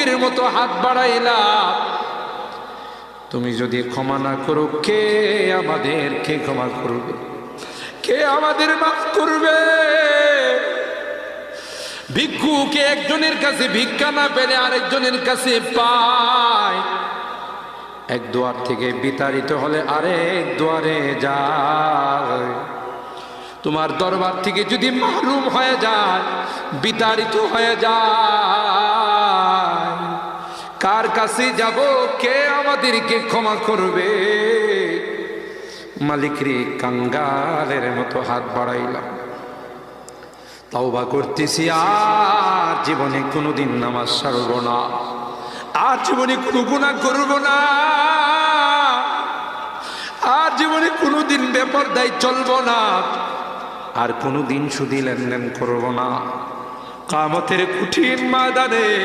ভিক্ষুকের মতো হাত বাড়াইলাম, তুমি যদি ক্ষমা না করো, কে আমাদেরকে ক্ষমা করবে? কে আমাদের মাফ করবে? ভিক্ষুকে একজনের কাছে ভিক্ষা না পেলে আরেকজনের কাছে পায়, এক দুয়ার থেকে বিতাড়িত হলে আরেক দুয়ারে যায়। তোমার দরবার থেকে যদি মাহরুম হয়ে যায়, বিতাড়িত হয়ে যায়, কার কাছে যাব? কে আমাদেরকে ক্ষমা করবে? মালিক রে, কাঙ্গালের মতো হাত বাড়াইলাম, তওবা করতেছি, আর জীবনে কোনোদিন নামাজ ছাড়ব না, আর জীবনে কোনো গুনাহ করব না, আর জীবনে কোনোদিন বেপরদায় চলব না, আর কোনোদিন সুদী লেনদেন করব না। কিয়ামতের কঠিন ময়দানে